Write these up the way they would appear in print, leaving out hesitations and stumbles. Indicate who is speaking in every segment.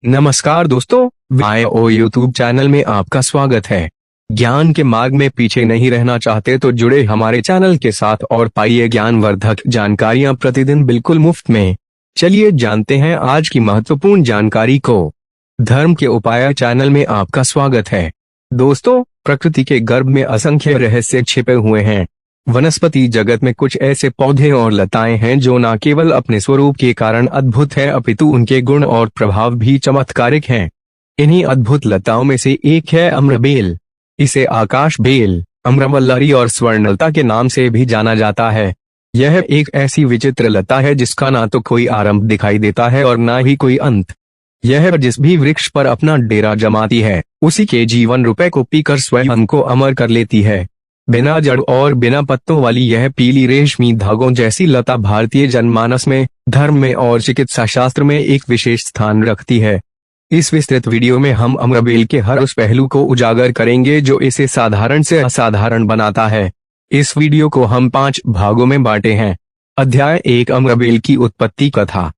Speaker 1: नमस्कार दोस्तों, वायो YouTube channel में आपका स्वागत है। ज्ञान के मार्ग में पीछे नहीं रहना चाहते तो जुड़े हमारे चैनल के साथ और पाइए ज्ञानवर्धक जानकारियां प्रतिदिन बिल्कुल मुफ्त में। चलिए जानते हैं आज की महत्वपूर्ण जानकारी को। धर्म के उपाय चैनल में आपका स्वागत है। दोस्तों, प्रकृति के गर्भ में असंख्य रहस्य छिपे हुए हैं। वनस्पति जगत में कुछ ऐसे पौधे और लताएं हैं जो न केवल अपने स्वरूप के कारण अद्भुत है अपितु उनके गुण और प्रभाव भी चमत्कारिक हैं। इन्हीं अद्भुत लताओं में से एक है अम्रबेल। इसे आकाश बेल, अम्रवल्लरी और स्वर्णलता के नाम से भी जाना जाता है। यह एक ऐसी विचित्र लता है जिसका ना तो कोई आरंभ दिखाई देता है और ना ही कोई अंत। यह जिस भी वृक्ष पर अपना डेरा जमाती है उसी के जीवन रुपए को पीकर स्वयं को अमर कर लेती है। बिना जड़ और बिना पत्तों वाली यह पीली रेशमी धागों जैसी लता भारतीय जनमानस में, धर्म में और चिकित्सा शास्त्र में एक विशेष स्थान रखती है। इस विस्तृत वीडियो में हम अम्रबेल के हर उस पहलू को उजागर करेंगे जो इसे साधारण से असाधारण बनाता है। इस वीडियो को हम 5 भागों में बांटे हैं। अध्याय 1, अम्रबेल की उत्पत्ति कथा।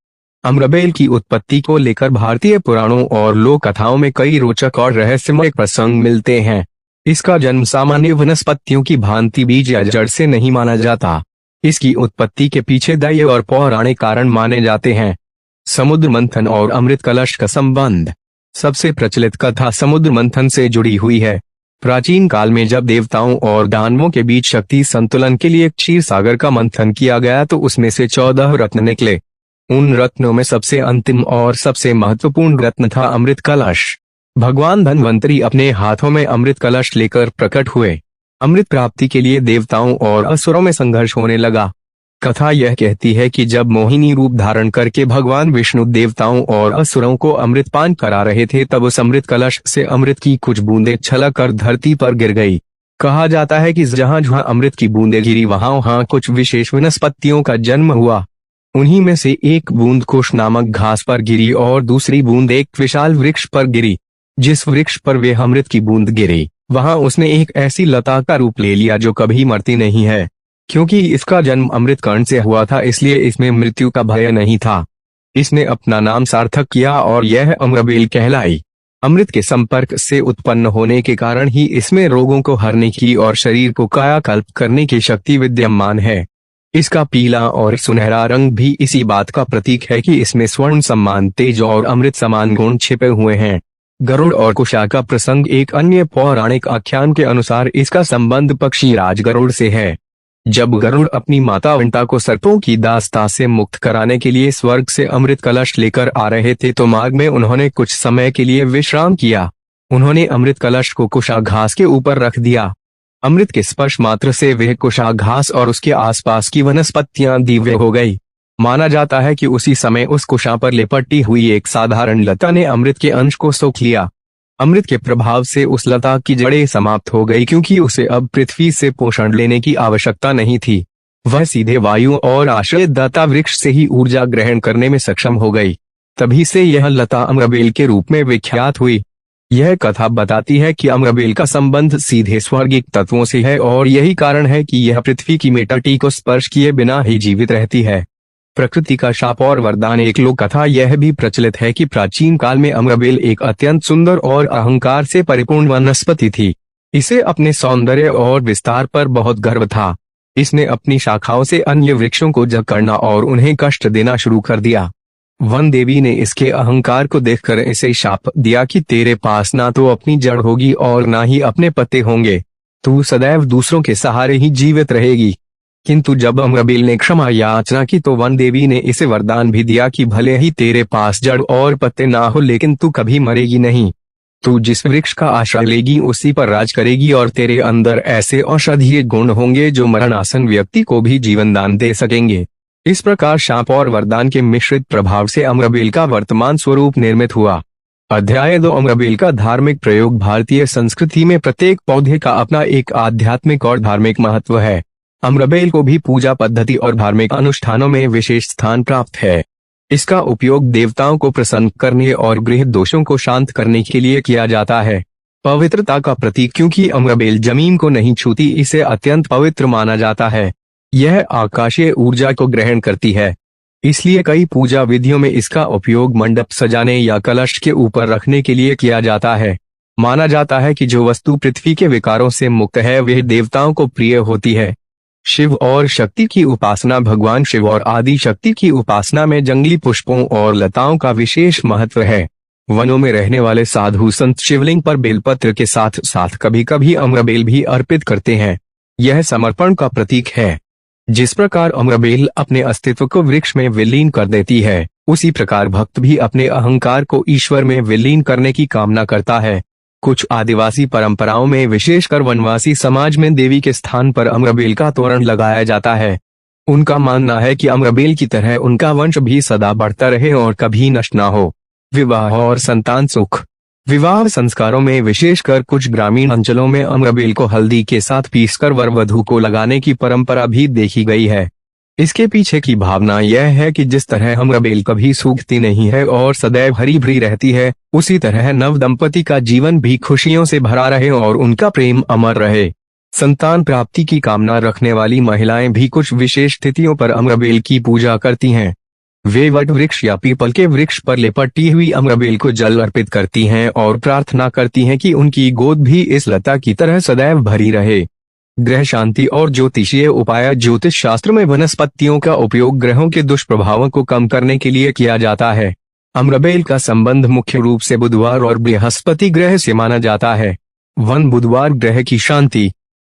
Speaker 1: अम्रबेल की उत्पत्ति को लेकर भारतीय पुराणों और लोक कथाओं में कई रोचक और रहस्यमय प्रसंग मिलते हैं। इसका जन्म सामान्य वनस्पतियों की भांति बीज या जड़ से नहीं माना जाता। इसकी उत्पत्ति के पीछे दैवीय और पौराणिक कारण माने जाते हैं। समुद्र मंथन और अमृत कलश का संबंध। सबसे प्रचलित कथा समुद्र मंथन से जुड़ी हुई है। प्राचीन काल में जब देवताओं और दानवों के बीच शक्ति संतुलन के लिए क्षीर सागर का मंथन किया गया तो उसमें से 14 रत्न निकले। उन रत्नों में सबसे अंतिम और सबसे महत्वपूर्ण रत्न था अमृत कलश। भगवान धन्वंतरी अपने हाथों में अमृत कलश लेकर प्रकट हुए। अमृत प्राप्ति के लिए देवताओं और असुरों में संघर्ष होने लगा। कथा यह कहती है कि जब मोहिनी रूप धारण करके भगवान विष्णु देवताओं और असुरों को अमृत पान करा रहे थे तब उस अमृत कलश से अमृत की कुछ बूंदें छलक कर धरती पर गिर गई। कहा जाता है कि जहां जहां अमृत की बूंदें गिरी वहां कुछ विशेष वनस्पतियों का जन्म हुआ। उन्हीं में से एक बूंद कुश नामक घास पर गिरी और दूसरी बूंद एक विशाल वृक्ष पर गिरी। जिस वृक्ष पर वे अमृत की बूंद गिरी वहां उसने एक ऐसी लता का रूप ले लिया जो कभी मरती नहीं है। क्योंकि इसका जन्म अमृत कर्ण से हुआ था इसलिए इसमें मृत्यु का भय नहीं था। इसने अपना नाम सार्थक किया और यह अम्रबेल कहलाई। अमृत के संपर्क से उत्पन्न होने के कारण ही इसमें रोगों को हरने की और शरीर को कायाकल्प करने की शक्ति विद्यमान है। इसका पीला और सुनहरा रंग भी इसी बात का प्रतीक है कि इसमें स्वर्ण समान तेज और अमृत समान गुण छिपे हुए हैं। गरुड़ और कुशा का प्रसंग। एक अन्य पौराणिक आख्यान के अनुसार इसका संबंध पक्षी राज गरुड़ से है। जब गरुड़ अपनी माता वंटा को सर्पों की दास्ता से मुक्त कराने के लिए स्वर्ग से अमृत कलश लेकर आ रहे थे तो मार्ग में उन्होंने कुछ समय के लिए विश्राम किया। उन्होंने अमृत कलश को कुशा घास के ऊपर रख दिया। अमृत के स्पर्श मात्र से वह कुशा घास और उसके आसपास की वनस्पतियां दिव्य हो गई। माना जाता है कि उसी समय उस कुशा पर लिपटी हुई एक साधारण लता ने अमृत के अंश को सोख लिया। अमृत के प्रभाव से उस लता की जड़ें समाप्त हो गई क्योंकि उसे अब पृथ्वी से पोषण लेने की आवश्यकता नहीं थी। वह सीधे वायु और आश्रयदाता वृक्ष से ही ऊर्जा ग्रहण करने में सक्षम हो गई। तभी से यह लता अम्रबेल के रूप में विख्यात हुई। यह कथा बताती है कि अम्रबेल का संबंध सीधे स्वर्गिक तत्वों से है और यही कारण है कि यह पृथ्वी की मिट्टी को स्पर्श किए बिना ही जीवित रहती है। प्रकृति का शाप और वरदान। एक लोक कथा यह भी प्रचलित है कि प्राचीन काल में अम्रबेल एक अत्यंत सुंदर और अहंकार से परिपूर्ण वनस्पति थी। इसे अपने सौंदर्य और विस्तार पर बहुत गर्व था। इसने अपनी शाखाओं से अन्य वृक्षों को जकड़ना और उन्हें कष्ट देना शुरू कर दिया। वन देवी ने इसके अहंकार को देखकर इसे शाप दिया कि तेरे पास ना तो अपनी जड़ होगी और ना ही अपने पत्ते होंगे। तू सदैव दूसरों के सहारे ही जीवित रहेगी। किंतु जब अम्रबेल ने क्षमा याचना की तो वन देवी ने इसे वरदान भी दिया कि भले ही तेरे पास जड़ और पत्ते ना हो लेकिन तू कभी मरेगी नहीं। तू जिस वृक्ष का आश्रय लेगी उसी पर राज करेगी और तेरे अंदर ऐसे औषधीय गुण होंगे जो मरणासन व्यक्ति को भी जीवन दान दे सकेंगे। इस प्रकार शाप और वरदान के मिश्रित प्रभाव से अम्रबेल का वर्तमान स्वरूप निर्मित हुआ। अध्याय 2, अम्रबेल का धार्मिक प्रयोग। भारतीय संस्कृति में प्रत्येक पौधे का अपना एक आध्यात्मिक और धार्मिक महत्व है। अम्रबेल को भी पूजा पद्धति और धार्मिक अनुष्ठानों में विशेष स्थान प्राप्त है। इसका उपयोग देवताओं को प्रसन्न करने और गृह दोषों को शांत करने के लिए किया जाता है। पवित्रता का प्रतीक। क्योंकि अम्रबेल जमीन को नहीं छूती इसे अत्यंत पवित्र माना जाता है। यह आकाशीय ऊर्जा को ग्रहण करती है। इसलिए कई पूजा विधियों में इसका उपयोग मंडप सजाने या कलश के ऊपर रखने के लिए किया जाता है। माना जाता है कि जो वस्तु पृथ्वी के विकारों से मुक्त है वह देवताओं को प्रिय होती है। शिव और शक्ति की उपासना। भगवान शिव और आदि शक्ति की उपासना में जंगली पुष्पों और लताओं का विशेष महत्व है। वनों में रहने वाले साधु संत शिवलिंग पर बेलपत्र के साथ साथ कभी कभी अम्रबेल भी अर्पित करते हैं। यह समर्पण का प्रतीक है। जिस प्रकार अम्रबेल अपने अस्तित्व को वृक्ष में विलीन कर देती है, उसी प्रकार भक्त भी अपने अहंकार को ईश्वर में विलीन करने की कामना करता है। कुछ आदिवासी परंपराओं में, विशेषकर वनवासी समाज में, देवी के स्थान पर अम्रबेल का तोरण लगाया जाता है। उनका मानना है कि अम्रबेल की तरह उनका वंश भी सदा बढ़ता रहे और कभी नष्ट न हो। विवाह और संतान सुख। विवाह संस्कारों में, विशेषकर कुछ ग्रामीण अंचलों में, अम्रबेल को हल्दी के साथ पीसकर वर वधू को लगाने की परंपरा भी देखी गई है। इसके पीछे की भावना यह है कि जिस तरह अम्रबेल कभी सूखती नहीं है और सदैव हरी भरी रहती है, उसी तरह नव दंपति का जीवन भी खुशियों से भरा रहे और उनका प्रेम अमर रहे। संतान प्राप्ति की कामना रखने वाली महिलाएं भी कुछ विशेष तिथियों पर अम्रबेल की पूजा करती हैं। वे वट वृक्ष या पीपल के वृक्ष पर लिपटी हुई अम्रबेल को जल अर्पित करती हैं और प्रार्थना करती हैं कि उनकी गोद भी इस लता की तरह सदैव भरी रहे। ग्रह शांति और ज्योतिषीय उपाय। ज्योतिष शास्त्र में वनस्पतियों का उपयोग ग्रहों के दुष्प्रभावों को कम करने के लिए किया जाता है। अम्रबेल का संबंध मुख्य रूप से बुधवार और बृहस्पति ग्रह से माना जाता है। वन बुधवार ग्रह की शांति।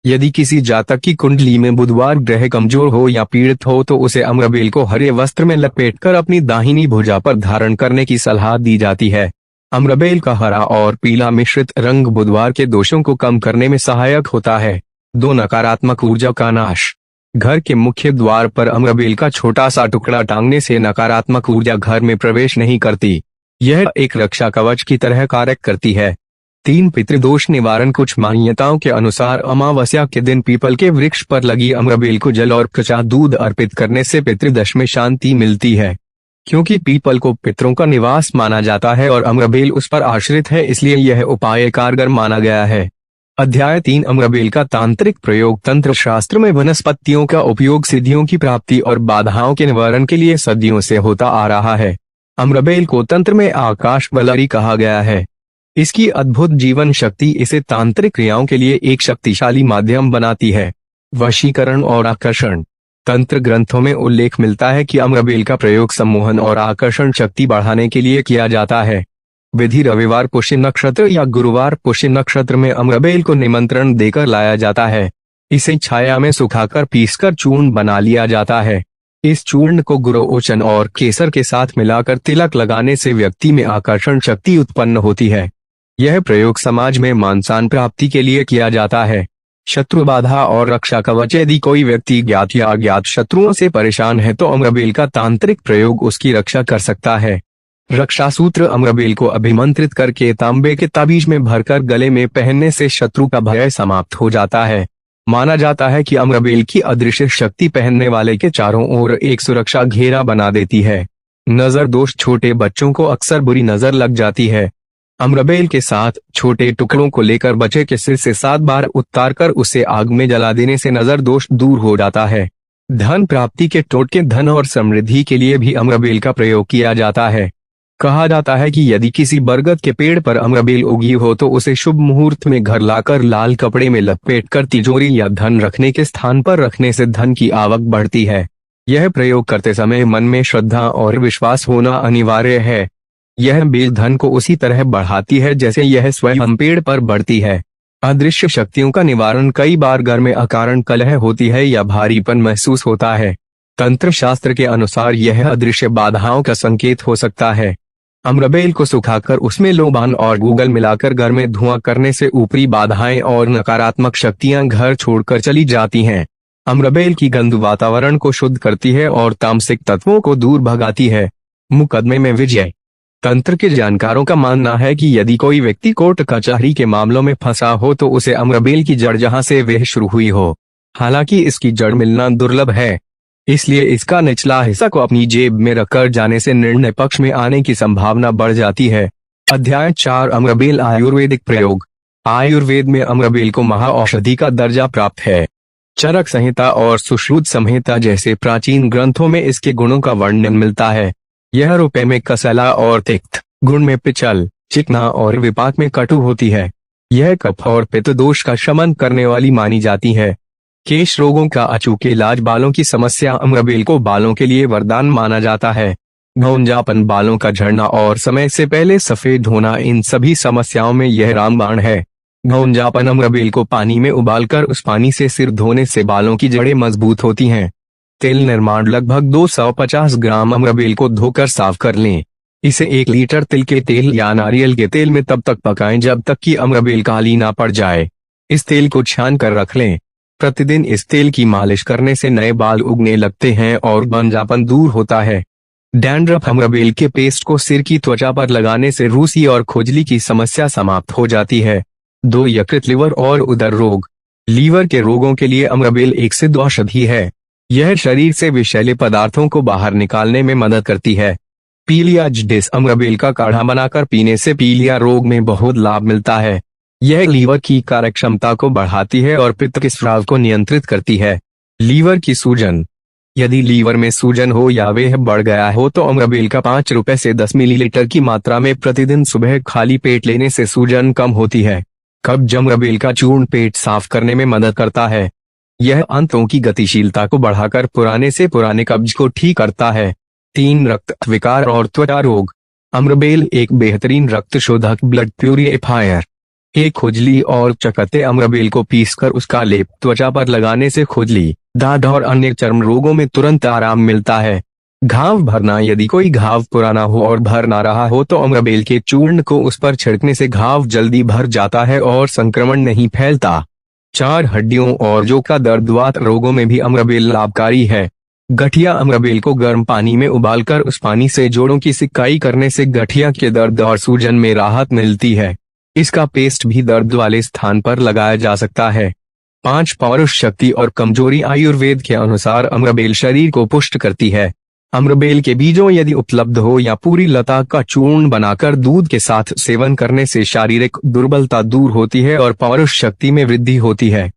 Speaker 1: यदि किसी जातक की कुंडली में बुधवार ग्रह कमजोर हो या पीड़ित हो तो उसे अम्रबेल को हरे वस्त्र में लपेटकर अपनी दाहिनी भुजा पर धारण करने की सलाह दी जाती है। अम्रबेल का हरा और पीला मिश्रित रंग बुधवार के दोषों को कम करने में सहायक होता है। 2 नकारात्मक ऊर्जा का नाश। घर के मुख्य द्वार पर अम्रबेल का छोटा सा टुकड़ा टांगने से नकारात्मक ऊर्जा घर में प्रवेश नहीं करती। यह एक रक्षा कवच की तरह कार्य करती है। 3 पितृदोष निवारण। कुछ मान्यताओं के अनुसार अमावस्या के दिन पीपल के वृक्ष पर लगी अम्रबेल को जल और कच्चा दूध अर्पित करने से पितृदोष में शांति मिलती है। क्योंकि पीपल को पितरों का निवास माना जाता है और अम्रबेल उस पर आश्रित है, इसलिए यह उपाय कारगर माना गया है। अध्याय 3 अम्रबेल का तांत्रिक प्रयोग। तंत्र शास्त्र में वनस्पतियों का उपयोग सिद्धियों की प्राप्ति और बाधाओं के निवारण के लिए सदियों से होता आ रहा है। अम्रबेल को तंत्र में आकाश वलरी कहा गया है। इसकी अद्भुत जीवन शक्ति इसे तांत्रिक क्रियाओं के लिए एक शक्तिशाली माध्यम बनाती है। वशीकरण और आकर्षण। तंत्र ग्रंथों में उल्लेख मिलता है कि अम्रबेल का प्रयोग सम्मोहन और आकर्षण शक्ति बढ़ाने के लिए किया जाता है। विधि। रविवार पुष्य नक्षत्र या गुरुवार पुष्य नक्षत्र में अम्रबेल को निमंत्रण देकर लाया जाता है। इसे छाया में सुखाकर पीसकर चूर्ण बना लिया जाता है। इस चूर्ण को गुरोचन और केसर के साथ मिलाकर तिलक लगाने से व्यक्ति में आकर्षण शक्ति उत्पन्न होती है। यह प्रयोग समाज में मानसान प्राप्ति के लिए किया जाता है। शत्रु बाधा और रक्षा कवच। यदि कोई व्यक्ति ज्ञात या अज्ञात शत्रुओं से परेशान है तो अम्रबेल का तांत्रिक प्रयोग उसकी रक्षा कर सकता है। रक्षा सूत्र। अम्रबेल को अभिमंत्रित करके तांबे के ताबीज में भरकर गले में पहनने से शत्रु का भय समाप्त हो जाता है। माना जाता है कि अम्रबेल की अदृश्य शक्ति पहनने वाले के चारों ओर एक सुरक्षा घेरा बना देती है। नजर दोष। छोटे बच्चों को अक्सर बुरी नजर लग जाती है। अम्रबेल के साथ छोटे टुकड़ों को लेकर बच्चे के सिर से 7 बार उतारकर उसे आग में जला देने से नजर दोष दूर हो जाता है। धन प्राप्ति के टोटके। धन और समृद्धि के लिए भी अम्रबेल का प्रयोग किया जाता है। कहा जाता है कि यदि किसी बरगद के पेड़ पर अम्रबेल उगी हो तो उसे शुभ मुहूर्त में घर लाकर लाल कपड़े में लपेटकर तिजोरी या धन रखने के स्थान पर रखने से धन की आवक बढ़ती है। यह प्रयोग करते समय मन में श्रद्धा और विश्वास होना अनिवार्य है। यह बेल धन को उसी तरह बढ़ाती है जैसे यह स्वयं पेड़ पर बढ़ती है। अदृश्य शक्तियों का निवारण। कई बार घर में अकारण कलह होती है या भारीपन महसूस होता है। तंत्र शास्त्र के अनुसार यह अदृश्य बाधाओं का संकेत हो सकता है। अम्रबेल को सुखाकर उसमें लोबान और गूगल मिलाकर घर में धुआं करने से ऊपरी बाधाएं और नकारात्मक शक्तियां घर छोड़कर चली जाती हैं। अम्रबेल की गंध वातावरण को शुद्ध करती है और तामसिक तत्वों को दूर भगाती है। मुकदमे में विजय। तंत्र के जानकारों का मानना है कि यदि कोई व्यक्ति कोर्ट कचहरी के मामलों में फंसा हो तो उसे अम्रबेल की जड़ जहां से वह शुरू हुई हो। हालांकि इसकी जड़ मिलना दुर्लभ है, इसलिए इसका निचला हिस्सा को अपनी जेब में रखकर जाने से निर्णय पक्ष में आने की संभावना बढ़ जाती है। अध्याय 4 अम्रबेल आयुर्वेदिक प्रयोग। आयुर्वेद में अम्रबेल को महाऔषधि का दर्जा प्राप्त है। चरक संहिता और सुश्रुत संहिता जैसे प्राचीन ग्रंथों में इसके गुणों का वर्णन मिलता है। यह रुपए में कसला और तिक्त, गुण में पिचल, चिकना और विपाक में कटु होती है। यह कफ और पित्त दोष का शमन करने वाली मानी जाती है। केश रोगों का अचूक इलाज, बालों की समस्या, अम्रबेल को बालों के लिए वरदान माना जाता है। घौंजापन, बालों का झड़ना और समय से पहले सफेद होना, इन सभी समस्याओं में यह रामबाण है। घौंजापन, अम्रबेल को पानी में उबालकर उस पानी से सिर धोने से बालों की जड़ें मजबूत होती हैं। तेल निर्माण, लगभग 250 ग्राम अम्रबेल को धोकर साफ कर लें। इसे 1 लीटर तिल के तेल या नारियल के तेल में तब तक पकाएं जब तक कि अम्रबेल काली ना पड़ जाए। इस तेल को छान कर रख लें। प्रतिदिन इस तेल की मालिश करने से नए बाल उगने लगते हैं और घौंजापन दूर होता है। डैंड्रफ, अम्रबेल के पेस्ट को सिर की त्वचा पर लगाने से रूसी और खुजली की समस्या समाप्त हो जाती है। 2 यकृत, लिवर और उदर रोग। लीवर के रोगों के लिए अम्रबेल एक सिद्ध औषधि है। यह शरीर से विषैले पदार्थों को बाहर निकालने में मदद करती है। पीलिया जडिस, अम्रबेल का काढ़ा बनाकर पीने से पीलिया रोग में बहुत लाभ मिलता है। यह लीवर की कार्यक्षमता को बढ़ाती है और पित्त के स्राव को नियंत्रित करती है। लीवर की सूजन, यदि लीवर में सूजन हो या वह बढ़ गया हो तो अम्रबेल का 5 रुपए से 10 मिलीलीटर की मात्रा में प्रतिदिन सुबह खाली पेट लेने से सूजन कम होती है। कब्ज, अम्रबेल का चूर्ण पेट साफ करने में मदद करता है। यह आंतों की गतिशीलता को बढ़ाकर पुराने से पुराने कब्ज को ठीक करता है। 3 रक्त विकार और त्वचा रोग। अम्रबेल एक बेहतरीन रक्त शोधक, ब्लड प्यूरिफायर। एक खुजली और चकत्ते, अम्रबेल को पीसकर उसका लेप त्वचा पर लगाने से खुजली, दाद और अन्य चर्म रोगों में तुरंत आराम मिलता है। घाव भरना, यदि कोई घाव पुराना हो और भर ना रहा हो तो अम्रबेल के चूर्ण को उस पर छिड़कने से घाव जल्दी भर जाता है और संक्रमण नहीं फैलता। 4 हड्डियों और जोड़ का दर्द, वात रोगों में भी अम्रबेल लाभकारी है। गठिया, अम्रबेल को गर्म पानी में उबालकर उस पानी से जोड़ों की सिकाई करने से गठिया के दर्द और सूजन में राहत मिलती है। इसका पेस्ट भी दर्द वाले स्थान पर लगाया जा सकता है। 5 पौरुष शक्ति और कमजोरी, आयुर्वेद के अनुसार अम्रबेल शरीर को पुष्ट करती है। अम्रबेल के बीजों यदि उपलब्ध हो या पूरी लता का चूर्ण बनाकर दूध के साथ सेवन करने से शारीरिक दुर्बलता दूर होती है और पौरुष शक्ति में वृद्धि होती है।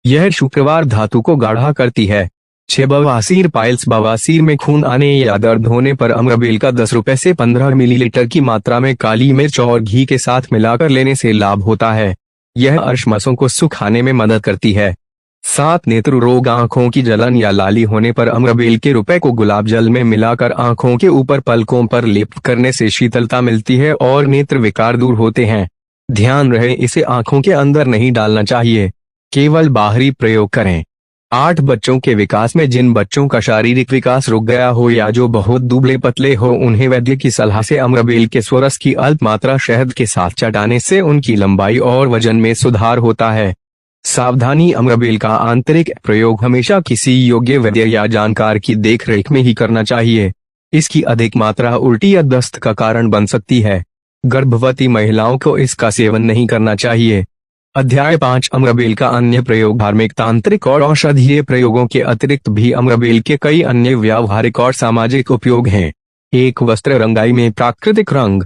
Speaker 1: यह शुक्रवार धातु को गाढ़ा करती है। 6 बवासीर, पाइल्स, बवासीर में खून आने या दर्द होने पर अम्रबेल का 10 रुपए से 15 मिलीलीटर की मात्रा में काली मिर्च और घी के साथ मिलाकर लेने से लाभ होता है। यह अर्शमसों को सुखाने में मदद करती है। 7 नेत्र रोग, आंखों की जलन या लाली होने पर अम्रबेल के रुपए को गुलाब जल में मिलाकर आंखों के ऊपर पलकों पर लेप करने से शीतलता मिलती है और नेत्र विकार दूर होते हैं। ध्यान रहे, इसे आंखों के अंदर नहीं डालना चाहिए, केवल बाहरी प्रयोग करें। 8 बच्चों के विकास में, जिन बच्चों का शारीरिक विकास रुक गया हो या जो बहुत दुबले पतले हो, उन्हें वैद्य की सलाह से अम्रबेल के स्वरस की अल्प मात्रा शहद के साथ चटाने से उनकी लंबाई और वजन में सुधार होता है। सावधानी, अम्रबेल का आंतरिक प्रयोग हमेशा किसी योग्य वैद्य या जानकार की देखरेख में ही करना चाहिए। इसकी अधिक मात्रा उल्टी या दस्त का कारण बन सकती है। गर्भवती महिलाओं को इसका सेवन नहीं करना चाहिए। अध्याय 5, अम्रबेल का अन्य प्रयोग। धार्मिक, तांत्रिक और औषधीय प्रयोगों के अतिरिक्त भी अम्रबेल के कई अन्य व्यावहारिक और सामाजिक उपयोग हैं। 1 वस्त्र रंगाई में प्राकृतिक रंग।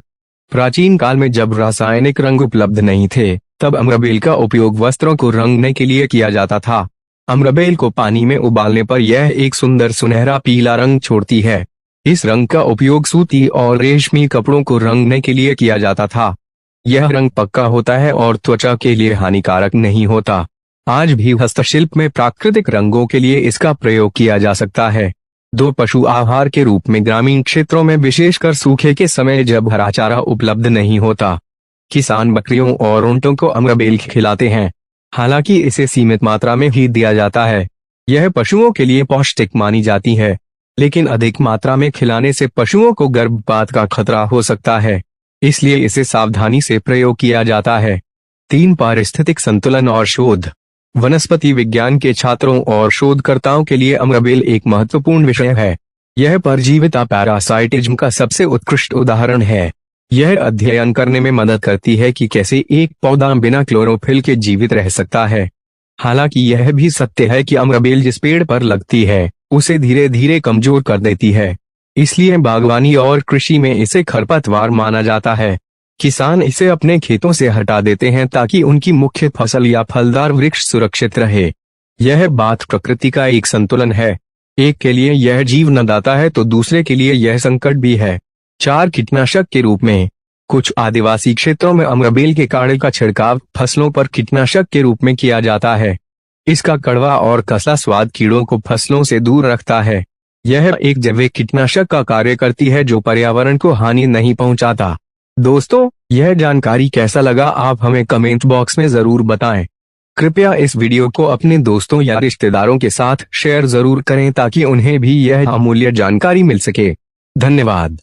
Speaker 1: प्राचीन काल में जब रासायनिक रंग उपलब्ध नहीं थे, तब अम्रबेल का उपयोग वस्त्रों को रंगने के लिए किया जाता था। अम्रबेल को पानी में उबालने पर यह एक सुंदर सुनहरा पीला रंग छोड़ती है। इस रंग का उपयोग सूती और रेशमी कपड़ों को रंगने के लिए किया जाता था। यह रंग पक्का होता है और त्वचा के लिए हानिकारक नहीं होता। आज भी हस्तशिल्प में प्राकृतिक रंगों के लिए इसका प्रयोग किया जा सकता है। 2 पशु आहार के रूप में। ग्रामीण क्षेत्रों में, विशेषकर सूखे के समय जब हरा चारा उपलब्ध नहीं होता, किसान बकरियों और ऊंटों को अम्रबेल खिलाते हैं। हालांकि इसे सीमित मात्रा में ही दिया जाता है। यह पशुओं के लिए पौष्टिक मानी जाती है, लेकिन अधिक मात्रा में खिलाने से पशुओं को गर्भपात का खतरा हो सकता है, इसलिए इसे सावधानी से प्रयोग किया जाता है। 3 पारिस्थितिक संतुलन और शोध। वनस्पति विज्ञान के छात्रों और शोधकर्ताओं के लिए अम्रबेल एक महत्वपूर्ण विषय है। यह परजीविता, पैरासाइटिज्म का सबसे उत्कृष्ट उदाहरण है। यह अध्ययन करने में मदद करती है कि कैसे एक पौधा बिना क्लोरोफिल के जीवित रह सकता है। हालांकि यह भी सत्य है कि अम्रबेल जिस पेड़ पर लगती है, उसे धीरे धीरे कमजोर कर देती है। इसलिए बागवानी और कृषि में इसे खरपतवार माना जाता है। किसान इसे अपने खेतों से हटा देते हैं ताकि उनकी मुख्य फसल या फलदार वृक्ष सुरक्षित रहे। यह बात प्रकृति का एक संतुलन है। एक के लिए यह जीवनदाता है तो दूसरे के लिए यह संकट भी है। 4 कीटनाशक के रूप में कुछ आदिवासी क्षेत्रों में अमरबेल के काढ़े का छिड़काव फसलों पर कीटनाशक के रूप में किया जाता है। इसका कड़वा और कसला स्वाद कीड़ों को फसलों से दूर रखता है। यह एक जैविक कीटनाशक का कार्य करती है जो पर्यावरण को हानि नहीं पहुंचाता। दोस्तों, यह जानकारी कैसा लगा आप हमें कमेंट बॉक्स में जरूर बताएं। कृपया इस वीडियो को अपने दोस्तों या रिश्तेदारों के साथ शेयर जरूर करें ताकि उन्हें भी यह अमूल्य जानकारी मिल सके। धन्यवाद।